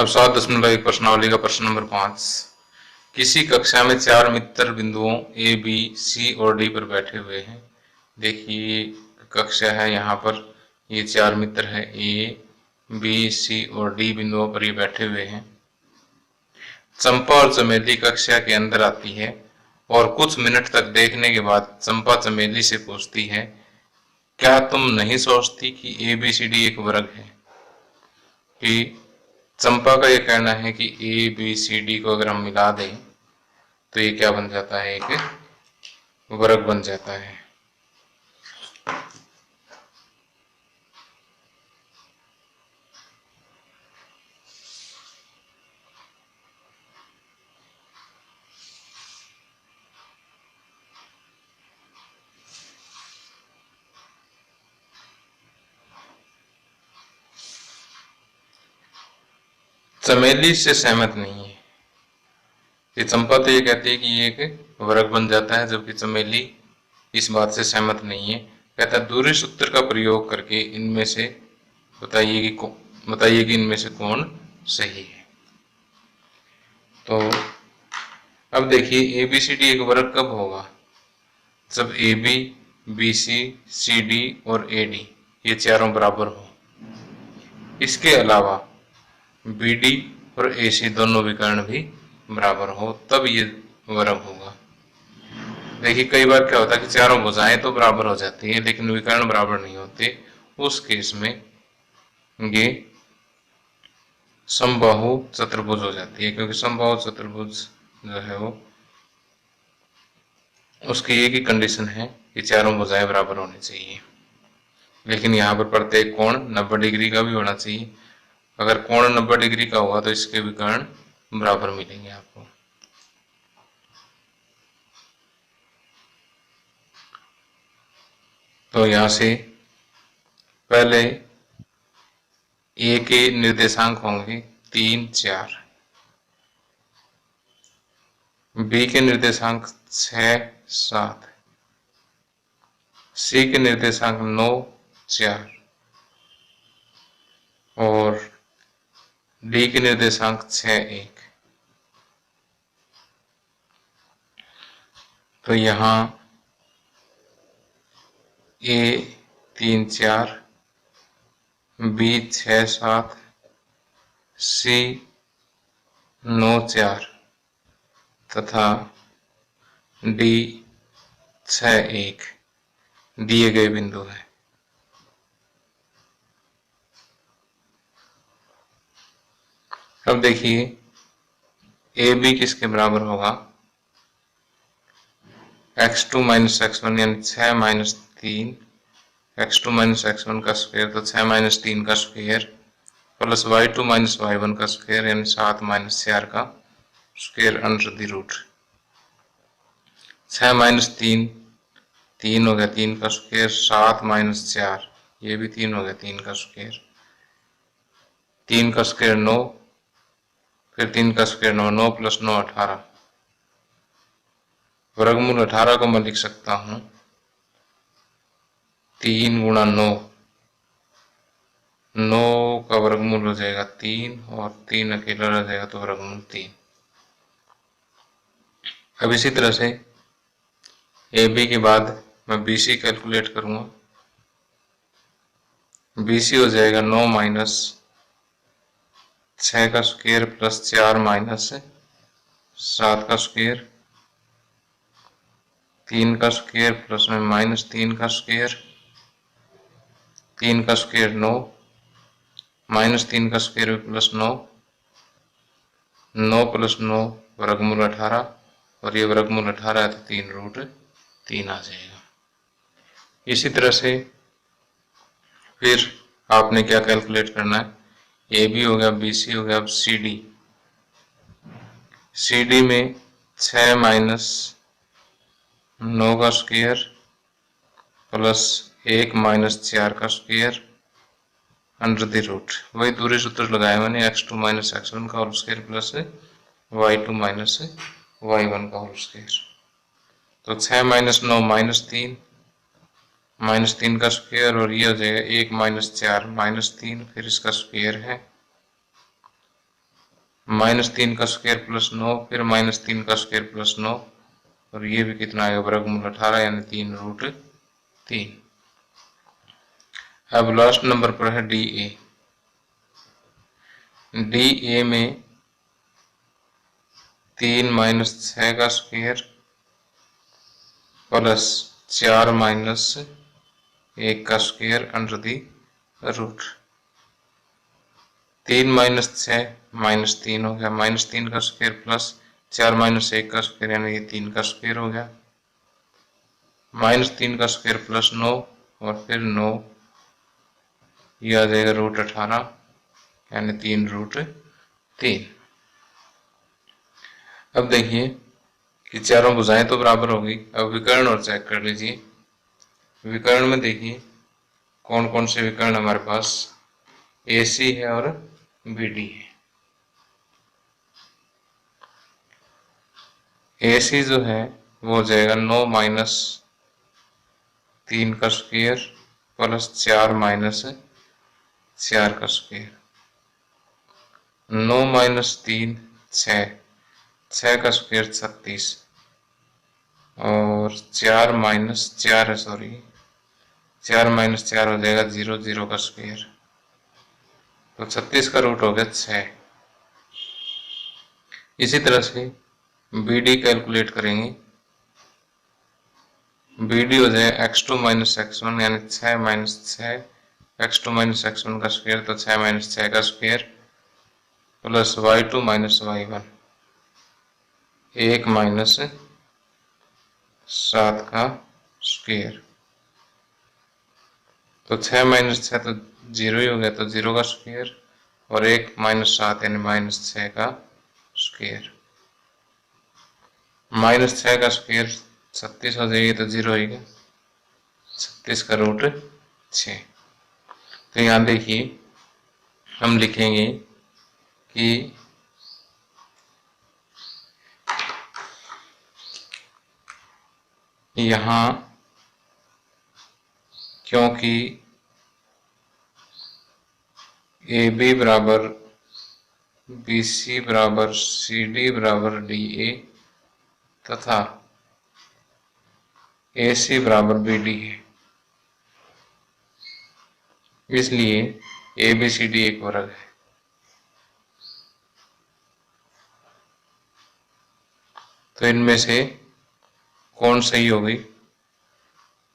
अब 7.1 प्रश्नावली का प्रश्न नंबर 5। किसी कक्षा में 4 मित्र बिंदुओं ए, बी, सी और डी पर बैठे हुए हैं। देखिए कक्षा है, यहाँ पर ये 4 मित्र हैं, ए, बी, सी और डी बिंदुओं पर ये बैठे हुए हैं। चंपा और चमेली कक्षा के अंदर आती है और कुछ मिनट तक देखने के बाद चंपा चमेली से पूछती है, क्या तुम नहीं सोचती कि ए, बी, सी, डी एक वर्ग है? कि चंपा का ये कहना है कि ए, बी, सी, डी को अगर हम मिला दें तो ये क्या बन जाता है, एक वर्ग बन जाता है। चमेली से सहमत नहीं है। ये चंपा तो ये कहती है कि ये एक वर्ग बन जाता है, जबकि चमेली इस बात से सहमत नहीं है। कहता है दूरी सूत्र का प्रयोग करके इनमें से बताइए कि इनमें से कौन सही है। तो अब देखिए ए, बी, सी, डी एक वर्ग कब होगा? जब ए, बी, बी, सी, डी और ए, डी ये चारों बराबर हो। इसके अलावा बी, डी और ए, सी दोनों विकर्ण भी बराबर हो, तब ये वर्ग होगा। देखिए कई बार क्या होता है कि चारों भुजाएं तो बराबर हो जाती है लेकिन विकर्ण बराबर नहीं होते। उस केस में ये समबाहु चतुर्भुज हो जाती है, क्योंकि समबाहु चतुर्भुज जो है वो उसकी एक ही कंडीशन है कि चारों भुजाएं बराबर होनी चाहिए। लेकिन यहाँ पर प्रत्येक कोण 90 डिग्री का भी होना चाहिए। अगर कोण 90 डिग्री का हुआ तो इसके विकर्ण बराबर मिलेंगे आपको। तो यहाँ से पहले ए के निर्देशांक होंगे 3, 4, बी के निर्देशांक 6, 7, सी के निर्देशांक 9, 4 और डी के निर्देशांक 6, 1। तो यहाँ ए 3, 4, बी 6, 7, सी 9, 4 तथा डी 6, 1 दिए गए बिंदु है। अब देखिए ए बी किसके बराबर होगा? x2 माइनस x1 यानी 6 माइनस 3, x2 माइनस x1 का स्क्वायर तो 6 माइनस 3 का square plus y2 minus y1 का स्क्वायर यानी 7 माइनस 4 का square under the root. 6 minus 3 3 हो गया, 3 का स्क्वायर, 7 माइनस 4 ये भी 3 हो गया, 3 का स्क्वायर, 3 का स्क्वायर 9, फिर 3 का स्क्वायर 9, 9 प्लस 9 18। वर्गमूल 18 को मैं लिख सकता हूँ 3 गुणा 9, 9 का वर्गमूल हो जाएगा 3 और 3 अकेला रह जाएगा तो वर्गमूल 3। अब इसी तरह से ए बी के बाद मैं बी सी कैलकुलेट करूंगा। बी सी हो जाएगा 9 माइनस 6 का स्क्वायर प्लस 4 माइनस 7 का स्क्वायर, 3 का स्क्वायर प्लस में माइनस 3 का स्क्वायर, 3 का स्क्वायर 9 माइनस 3 का स्क्वायर प्लस 9, 9 प्लस 9 वर्गमूल 18 और ये वर्गमूल 18 है तो 3 रूट 3 आ जाएगा। इसी तरह से फिर आपने क्या कैलकुलेट करना है? ए बी हो गया, बी सी हो गया, अब सी डी। सी डी में 6 माइनस 9 का स्क्वायर प्लस 1 माइनस 4 का स्क्वायर अंडर द रूट। वही दूरी सूत्र लगाया मैंने, x2 माइनस x1 का whole square plus y2 minus y1 का होल स्क्वायर। तो 6 माइनस 9 माइनस 3 माइनस 3 का स्क्वायर और ये हो जाएगा 1 माइनस 4 माइनस 3, फिर इसका स्क्वायर है -3 का स्क्वायर प्लस 9, फिर -3 का स्क्वायर प्लस 9, और ये भी कितना आएगा, वर्गमूल 18 यानी 3√3। अब लास्ट नंबर पर है डी ए। डी ए में 3 - 6 का स्क्वायर प्लस 4 - 1 का स्क्वायर अंडर दी रूट। 3 - 6 -3 हो गया, -3 का स्क्वायर प्लस 4 - 1 का स्क्वायर यानी ये 3 का स्क्वायर हो गया, -3 का स्क्वायर प्लस 9 और फिर 9, ये आ जाएगा √18 यानी 3√3। अब देखिए कि चारों भुजाएं तो बराबर होगी। अब विकर्ण और चेक कर लीजिए। विकर्ण में देखिए कौन कौन से विकर्ण हमारे पास, AC है और BD है। AC जो है वो हो जाएगा 9 - 3 का स्क्वायर प्लस 4 - 4 का स्क्वायर। 9 - 3 6, 6 का स्क्वायर 36, और 4 - 4 है, सॉरी 4 - 4 हो जाएगा 0, 0 का स्क्वायर, तो 36 का रूट हो गया 6। इसी तरह से BD कैलकुलेट करेंगे। BD हो जाएगा x2 - x1 यानी 6 - 6, x2 - x1 का स्क्वायर तो 6 - 6 का स्क्वायर प्लस y2 - y1 1 - 7 का स्क्वायर, तो 6 - 6 तो 0 ही हो गया, तो 0 का स्क्वायर, और 1 - 7 यानी -6 का स्क्वायर। -6 का स्क्वायर 36 हो जाएगी तो 0 हो गया, 36 का रूट 6। तो यहाँ देखिए हम लिखेंगे कि यहाँ क्योंकि AB बराबर BC बराबर CD बराबर DA तथा AC बराबर BD है, इसलिए ABCD एक वर्ग है। तो इनमें से कौन सही होगी,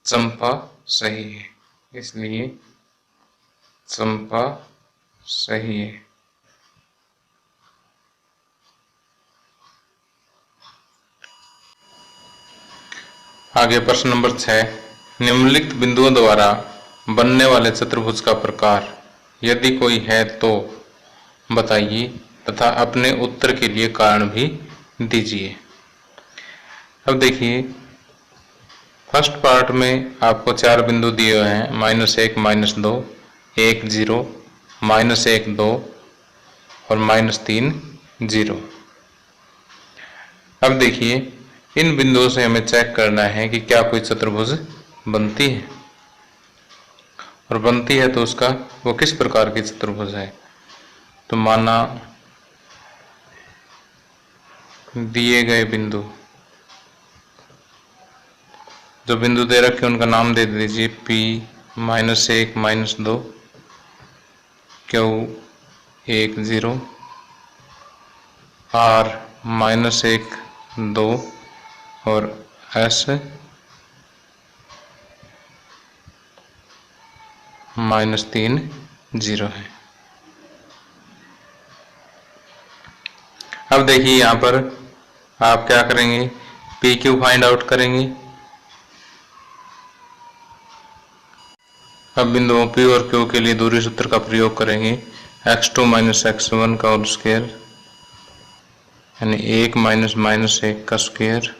चंपा सही है, इसलिए चंपा सही है। आगे प्रश्न नंबर 6, निम्नलिखित बिंदुओं द्वारा बनने वाले चतुर्भुज का प्रकार यदि कोई है तो बताइए तथा अपने उत्तर के लिए कारण भी दीजिए। अब देखिए फर्स्ट पार्ट में आपको 4 बिंदु दिए हुए हैं, -1 -2 1 0 -1 2 और -3 0। अब देखिए इन बिंदुओं से हमें चेक करना है कि क्या कोई चतुर्भुज बनती है, और बनती है तो उसका वो किस प्रकार की चतुर्भुज है। तो माना दिए गए बिंदु, जो बिंदु दे रखे उनका नाम दे दीजिए P -1 -2, Q 1 0, R -1 2 और S -3 0 है। अब देखिए यहाँ पर आप क्या करेंगे, PQ फाइंड आउट करेंगे। अब बिंदुओं P और Q के लिए दूरी सूत्र का प्रयोग करेंगे, x2 - x1 का होल स्क्वायर यानी 1 - -1 का स्क्वायर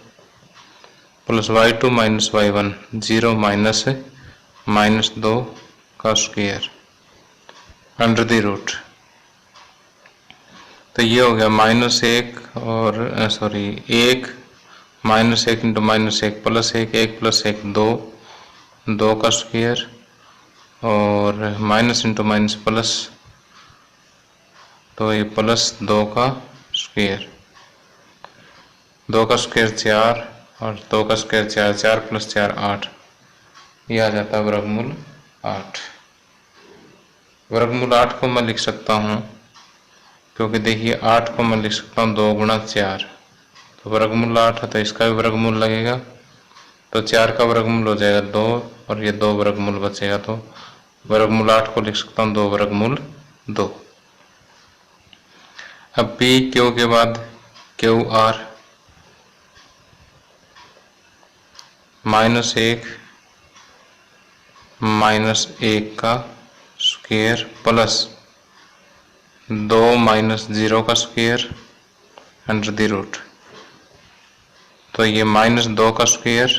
प्लस y2 - y1 0 - -2 का स्क्वायर अंडर द रूट। तो ये हो गया -1 और सॉरी 1 -1 इंटू -1 प्लस 1 1 प्लस 1 2 2 का स्क्वायर और माइनस इंटू माइनस प्लस तो ये प्लस 2 का स्क्वायर, 2 का स्क्वायर 4 और 2 का स्क्वायर 4, 4 + 4 8, ये आ जाता है वर्गमूल 8। वर्गमूल 8 को मैं लिख सकता हूँ, क्योंकि देखिए 8 को मैं लिख सकता हूँ 2 × 4, तो वर्गमूल 8 है तो इसका भी वर्गमूल लगेगा, तो 4 का वर्गमूल हो जाएगा 2 और ये 2 वर्गमूल बचेगा, तो वर्गमूल 8 को लिख सकता हूँ 2 वर्गमूल 2। अब पी क्यू के बाद क्यू आर, -1 -1 का स्क्वायर प्लस 2 - 0 का स्क्वायर अंडर द रूट, तो ये -2 का स्क्वायर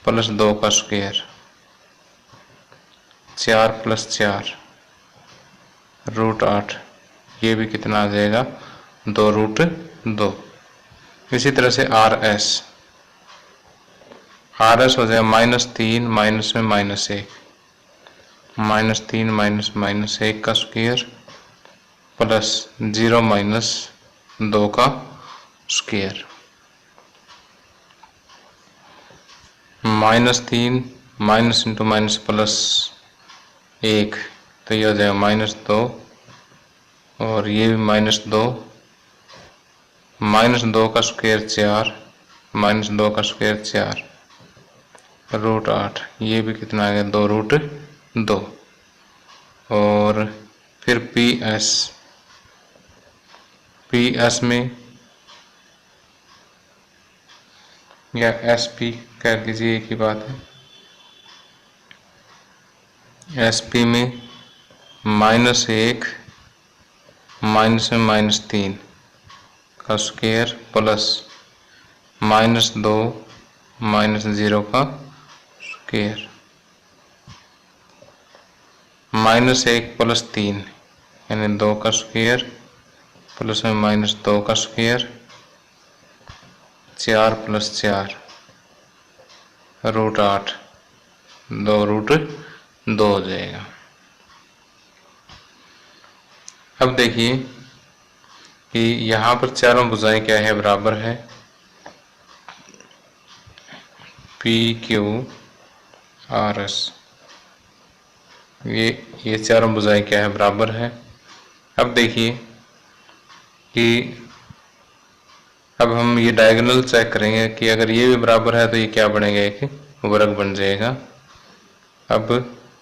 प्लस 2 का स्क्वायर, 4 + 4 √8, ये भी कितना आ जाएगा 2√2। इसी तरह से आर एस हो जाएगा -3 माइनस में -1, -3 -1 का स्क्वायर प्लस 0 - 2 का square, -3 minus into minus plus 1, तो ये हो जाएगा -2 और ये भी -2, -2 का स्क्वायर 4, -2 का स्क्वायर 4 √8, ये भी कितना आ गया 2√2। और फिर पी एस में या एस पी कह लीजिए, एक ही बात है, एस पी में -1 माइनस में -3 का स्क्वायर प्लस -2 -0 का स्क्वायर, -1 + 3 यानी 2 का स्क्वायर प्लस में -2 का स्क्वायर, 4 + 4 √8, 2√2 हो जाएगा। अब देखिए कि यहाँ पर चारों भुजाएं क्या है, बराबर है, पी क्यू आर एस, ये चारों भुजाएं क्या है, बराबर है। अब देखिए कि अब हम ये डायगोनल चेक करेंगे कि अगर ये भी बराबर है तो ये क्या बनेगा, एक वर्ग बन जाएगा। अब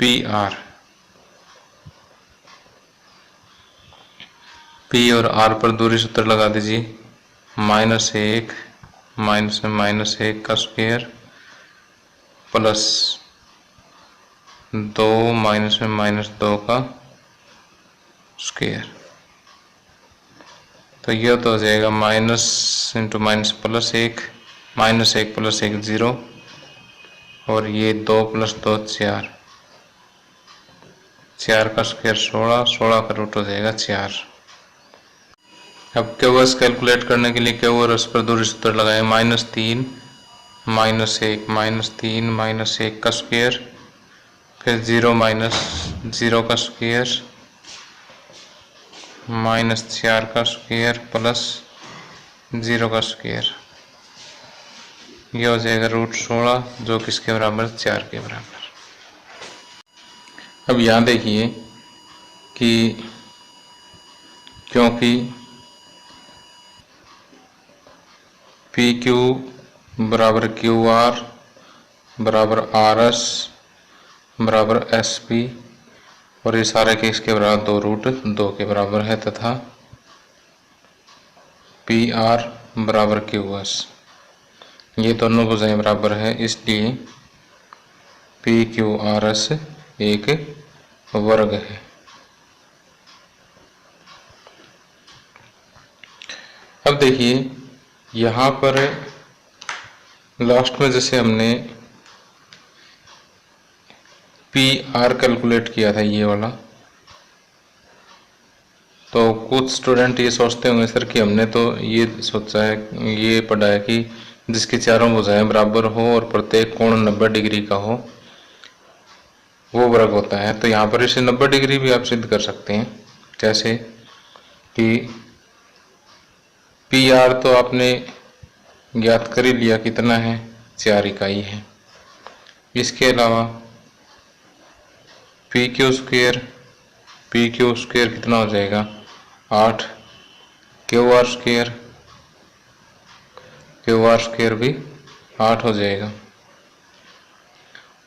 पी और आर पर दूरी सूत्र लगा दीजिए, -1 माइनस में -1 का स्क्वायर प्लस 2 माइनस में -2 का स्क्वायर, तो यह तो हो जाएगा माइनस इंटू माइनस +1, -1 + 1 0 और ये 2 + 2 4, 4 का स्क्वायर 16, 16 का रूट हो जाएगा 4। अब क्यूएस कैलकुलेट करने के लिए क्यू और एस पर दूरी सूत्र लगाए, -3 -1 -3 का स्क्वायर, फिर 0 - 0 का स्क्वायर, -4 का स्क्वायर प्लस 0 का स्क्वायर, यह हो जाएगा √16 जो किसके बराबर, 4 के बराबर। अब यहाँ देखिए कि क्योंकि पी क्यू बराबर क्यू आर बराबर आर एस बराबर एस पी और ये सारे के इसके बराबर 2√2 के बराबर है, तथा पी आर बराबर क्यू एस, ये दोनों भुजाएं बराबर है, इसलिए पी क्यू आर एस एक वर्ग है। अब देखिए यहाँ पर लास्ट में जैसे हमने पी आर कैलकुलेट किया था ये वाला, तो कुछ स्टूडेंट ये सोचते होंगे सर कि हमने तो ये सोचा है, ये पढ़ा है कि जिसकी चारों भुजाएं बराबर हो और प्रत्येक कोण 90 डिग्री का हो वो वर्ग होता है, तो यहाँ पर इसे 90 डिग्री भी आप सिद्ध कर सकते हैं। जैसे कि पी आर तो आपने ज्ञात कर ही लिया कितना है, 4 इकाई है। इसके अलावा पी क्यू स्क्वेयर कितना हो जाएगा, 8। क्यू आर स्क्वेयर भी 8 हो जाएगा।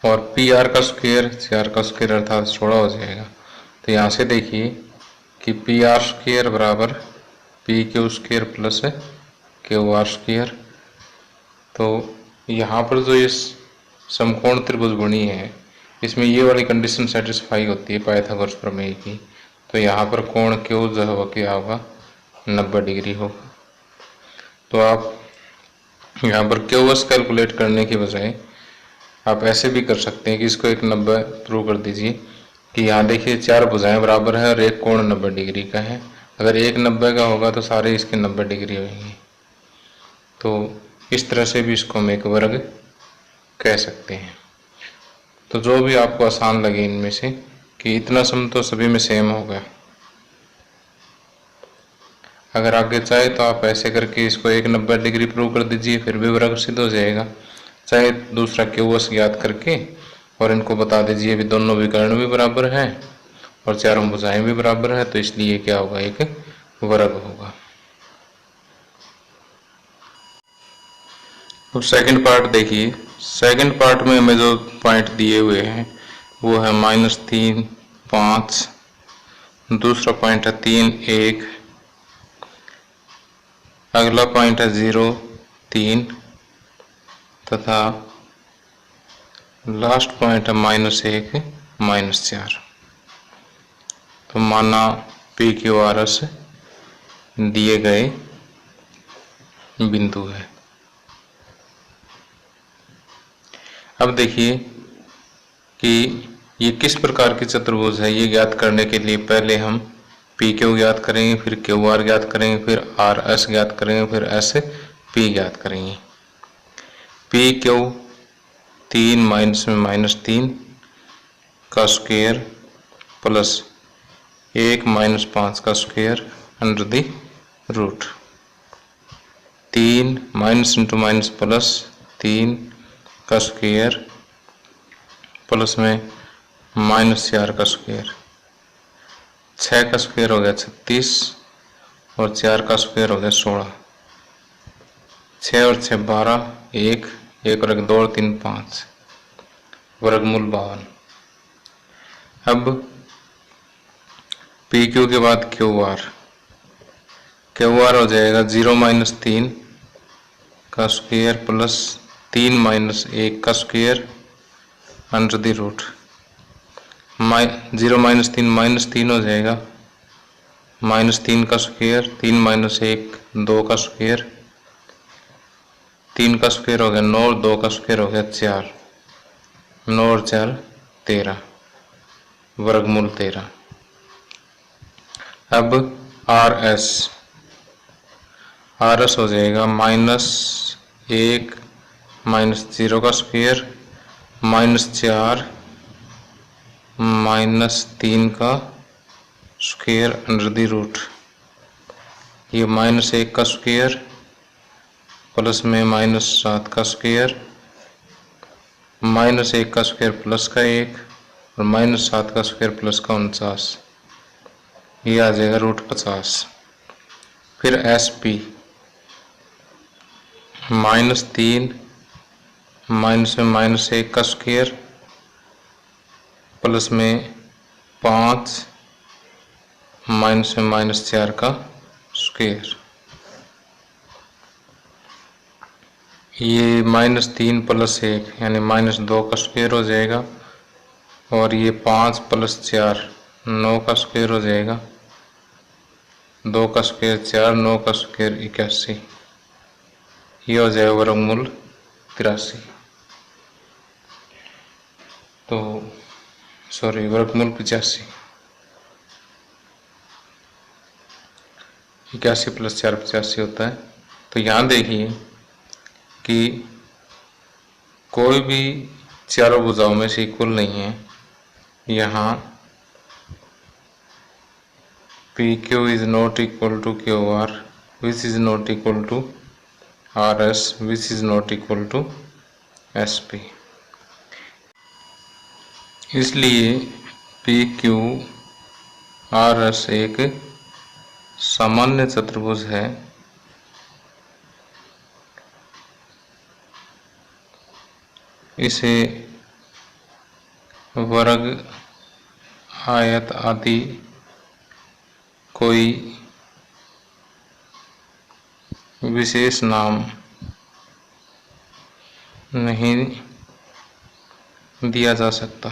और पी आर का स्क्वेयर 4 का स्क्वेयर अर्थात 16 हो जाएगा। तो यहाँ से देखिए कि पी आर स्क्वेयर बराबर P Q square plus Q R square. तो यहाँ पर जो इस समकोण त्रिभुज बनी है इसमें ये वाली कंडीशन सेटिस्फाई होती है पाइथागोरस प्रमेय की। तो यहाँ पर कोण क्यू जो है क्या होगा, 90 डिग्री होगा। तो आप यहाँ पर क्यू एस कैलकुलेट करने की बजाय आप ऐसे भी कर सकते हैं कि इसको एक 90 प्रूव कर दीजिए कि यहाँ देखिए 4 भुजाएं बराबर है और एक कोण 90 डिग्री का है। अगर एक 90 का होगा तो सारे इसके 90 डिग्री होंगे। तो इस तरह से भी इसको हम एक वर्ग कह सकते हैं। तो जो भी आपको आसान लगे इनमें से, कि इतना सम तो सभी में सेम होगा। अगर आगे चाहे तो आप ऐसे करके इसको एक 90 डिग्री प्रूव कर दीजिए, फिर भी वर्ग सिद्ध हो जाएगा। चाहे दूसरा क्यू एस ज्ञात करके और इनको बता दीजिए भी दोनों विकर्ण भी बराबर हैं और चारों भुजाएं भी बराबर है, तो इसलिए क्या होगा, एक वर्ग होगा। तो सेकंड पार्ट देखिए। सेकंड पार्ट में हमें जो पॉइंट दिए हुए हैं वो है -3, 5, दूसरा पॉइंट है 3, 1, अगला पॉइंट है 0, 3 तथा लास्ट पॉइंट है -1, -4। तो माना पी क्यू आर एस दिए गए बिंदु है। अब देखिए कि ये किस प्रकार की चतुर्भुज है। ये ज्ञात करने के लिए पहले हम पी क्यू ज्ञात करेंगे, फिर क्यू आर ज्ञात करेंगे, फिर आर एस ज्ञात करेंगे, फिर एस पी ज्ञात करेंगे। पी क्यू 3 माइनस में -3 का स्क्वायर प्लस 1 माइनस 5 का square under the root 3 minus into minus plus 3 का स्क्वायर प्लस में -4 का स्क्वायर, 6 का स्क्वायर हो गया 36 और 4 का स्क्वायर हो गया 16। 6 और 6 12, 1 और 1 2 और 3 5, वर्गमूल 52। अब पी क्यू के बाद क्यू आर हो जाएगा 0 माइनस 3 का स्क्वायर प्लस 3 माइनस 1 का square under the root 0 minus 3 हो जाएगा, -3 का स्क्वायर, 3 माइनस 1 2 का स्क्वायर, 3 का स्क्वायर हो गया 9 और 2 का स्क्वायर हो गया 4, 9 और 4 13, वर्गमूल 13। अब आर एस हो जाएगा -1 -0 का स्क्वायर -4 -3 का स्क्वायर अंडर द रूट, ये -1 का स्क्वायर प्लस में -7 का स्क्वायर, -1 का स्क्वायर प्लस का 1 और -7 का स्क्वायर प्लस का 49, ये आ जाएगा √50। फिर एस पी -3 माइनस में -1 का स्क्वायर प्लस में 5 माइनस में -4 का स्क्वायर, ये -3 प्लस 1 यानी -2 का स्क्वायर हो जाएगा और ये 5 प्लस 4 9 का स्क्वायर हो जाएगा, 2 का स्क्वायर 4, 9 का स्क्वायर 81, ये हो जाएगा वर्गमूल 83। तो सॉरी वर्गमूल 85, 81 प्लस 4 85 होता है। तो यहाँ देखिए कि कोई भी चारों भुजाओं में से इक्वल नहीं है। यहाँ P Q is not equal to Q R which is not equal to R S which is not equal to S P. इसलिए पी क्यू आर एस एक सामान्य चतुर्भुज है इसे वर्ग आयत आदि कोई विशेष नाम नहीं दिया जा सकता।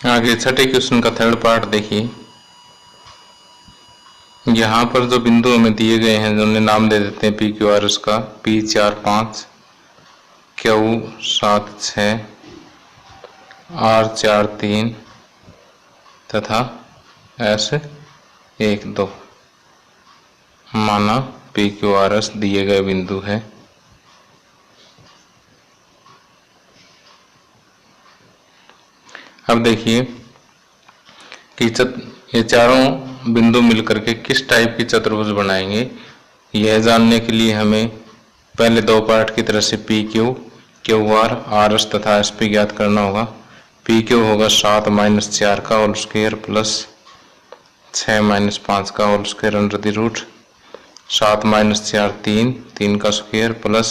आगे छठे क्वेश्चन का थर्ड पार्ट देखिए। यहाँ पर जो बिंदु हमें दिए गए हैं जो उन्हें नाम दे देते हैं पी क्यू आर उसका P4 5 Q7 6 R4 3 तथा S1 2 माना पी क्यू आर एस दिए गए बिंदु है। अब देखिए कि ये चारों बिंदु मिलकर के किस टाइप की चतुर्भुज बनाएंगे। यह जानने के लिए हमें पहले दो पार्ट की तरह से P Q Q R R S तथा एस पी ज्ञात करना होगा। पी क्यू होगा 7 - 4 का होल स्क्वायर प्लस 6 - 5 का whole square under the root 7 - 4 3 का स्क्वायर प्लस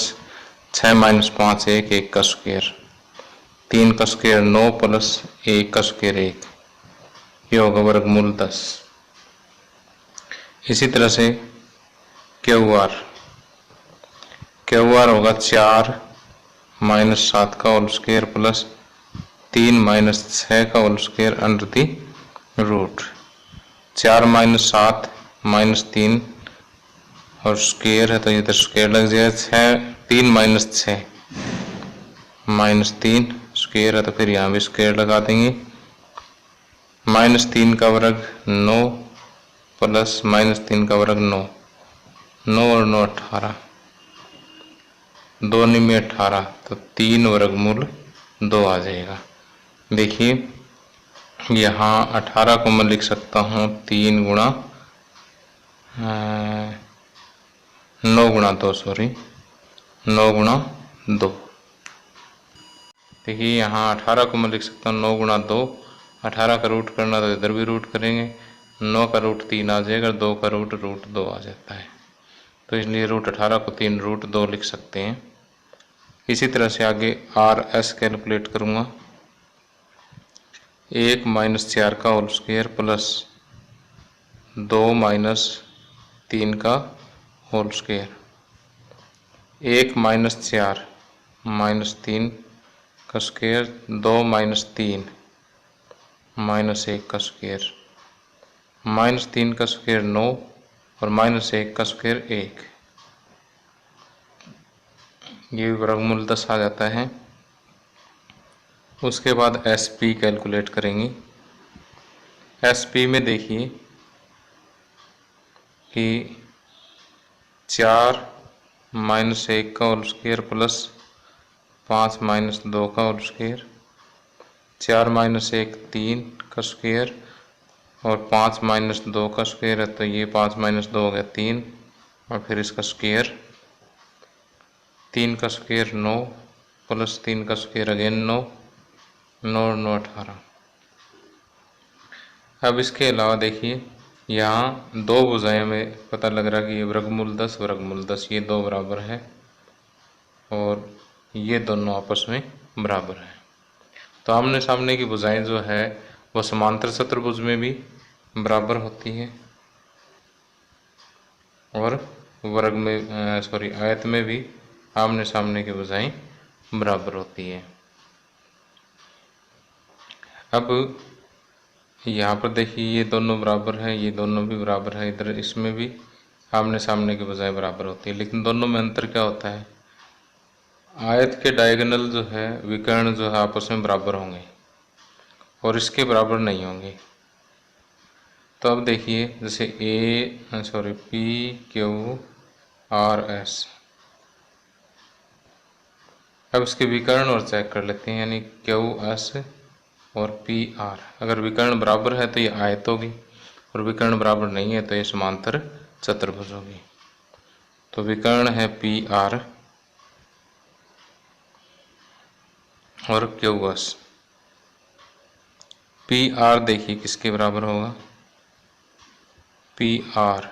6 - 5 1 का स्क्वायर 3 का स्क्वायर 9 प्लस 1 का स्क्वायर 1 ये होगा वर्गमूल 10। इसी तरह से क्यू आर होगा 4 - 7 का होल स्क्वायर प्लस 3 - 6 का whole square under the root 4 - 7 - 3 और स्क्वायर है तो इधर स्क्वायर लग जाएगा 3 - 6 - 3 स्क्वायर है तो फिर यहाँ भी स्क्वायर लगा देंगे -3 का वर्ग 9 प्लस -3 का वर्ग 9 9 और 9 18 2 में 18 तो 3 वर्गमूल 2 आ जाएगा। देखिए यहाँ 18 को मैं लिख सकता हूँ 3 गुणा 9 गुणा 2 सॉरी 9 गुणा 2। देखिए यहाँ 18 को मैं लिख सकता हूँ 9 गुणा 2 18 का रूट करना तो इधर भी रूट करेंगे 9 का रूट 3 आ जाएगा 2 का रूट 2 आ जाता है तो इसलिए √18 को 3 √2 लिख सकते हैं। इसी तरह से आगे आर एस कैलकुलेट करूँगा 1 - 4 का होल स्क्वायर प्लस 2 - 3 का होल स्क्वायर 1 - 4 - 3 का स्क्वायर 2 - 3 -1 का स्क्वायर -3 का स्क्वायर 9 और -1 का स्क्वायर 1 ये वर्गमूल 10 आ जाता है। उसके बाद एस पी कैलकुलेट करेंगे। एस पी में देखिए कि 4 - 1 का होल स्क्वायर प्लस 5 - 2 का होल स्क्वायर 4 - 1 3 का स्क्वायर और 5 - 2 का स्क्वायर है तो ये 5 - 2 हो गया 3 और फिर इसका स्क्वायर 3 का स्क्वायर 9 प्लस 3 का स्क्वायर अगेन 9 9 और 9 18। अब इसके अलावा देखिए यहाँ दो भुजाएं में पता लग रहा कि ये वर्गमूल 10 ये दो बराबर है और ये दोनों आपस में बराबर है। तो आमने सामने की भुजाएं जो है वो समांतर चतुर्भुज में भी बराबर होती है और वर्ग में आयत में भी आमने सामने की भुजाएं बराबर होती है। अब यहाँ पर देखिए ये दोनों बराबर है ये दोनों भी बराबर है इधर इसमें भी आमने सामने की भुजाएं बराबर होती है लेकिन दोनों में अंतर क्या होता है आयत के डायगोनल जो है विकर्ण जो है आपस में बराबर होंगे और इसके बराबर नहीं होंगे। तो अब देखिए जैसे पी क्यू आर एस। अब इसके विकर्ण और चेक कर लेते हैं, यानी क्यू एस और पी आर। अगर विकर्ण बराबर है तो ये आयत होगी, और विकर्ण बराबर नहीं है तो ये समांतर चतुर्भुज होगी। तो विकर्ण है पी आर और क्यू एस। पी आर देखिए किसके बराबर होगा, पी आर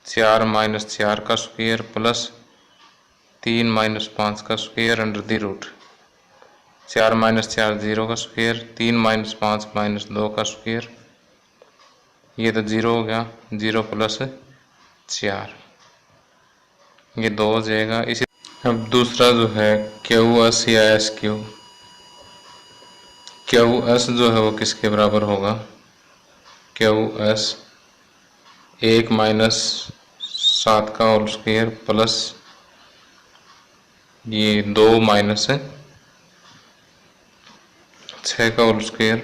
4 माइनस 4 का स्क्वायर प्लस 3 माइनस 5 का square under the root. 4 minus 4 0 का स्क्वायर, 3 माइनस 5 माइनस 2 का स्क्वायर, ये तो 0 हो गया, 0 प्लस 4 ये 2 हो जाएगा। इसी अब दूसरा जो है क्यू एस या एस क्यू। क्यू एस जो है वो किसके बराबर होगा, क्यू एस 1 माइनस 7 का होल स्क्वायर प्लस ये 2 माइनस 6 का होल स्क्वायर,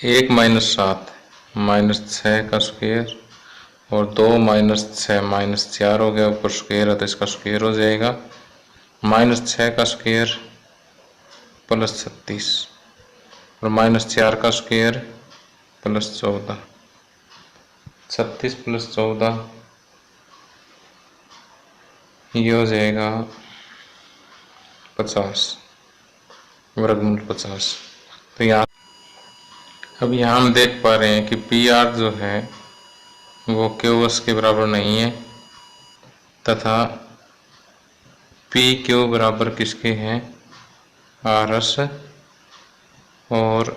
1 माइनस 7 माइनस 6 का स्क्वायर और 2 माइनस 6 माइनस 4 हो गया, ऊपर स्क्वायर है तो इसका स्क्वायर हो जाएगा, माइनस 6 का स्क्वायर प्लस 36 और माइनस 4 का स्क्वायर प्लस 14। 36 प्लस 14 ये हो जाएगा 50, वर्गमूल 50। तो यहाँ अब यहाँ हम देख पा रहे हैं कि पी आर जो है वो क्यू एस के बराबर नहीं है, तथा पी क्यू बराबर किसके हैं, आर एस, और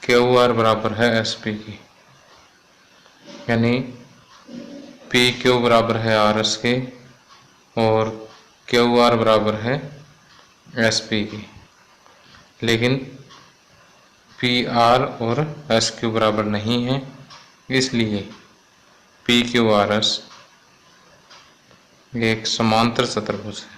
क्यू आर बराबर है एस पी की। यानी पी क्यू बराबर है आर एस के और क्यू आर बराबर है एस पी की, लेकिन पी आर और एस क्यू बराबर नहीं है, इसलिए पी क्यू आर एस एक समांतर चतुर्भुज है।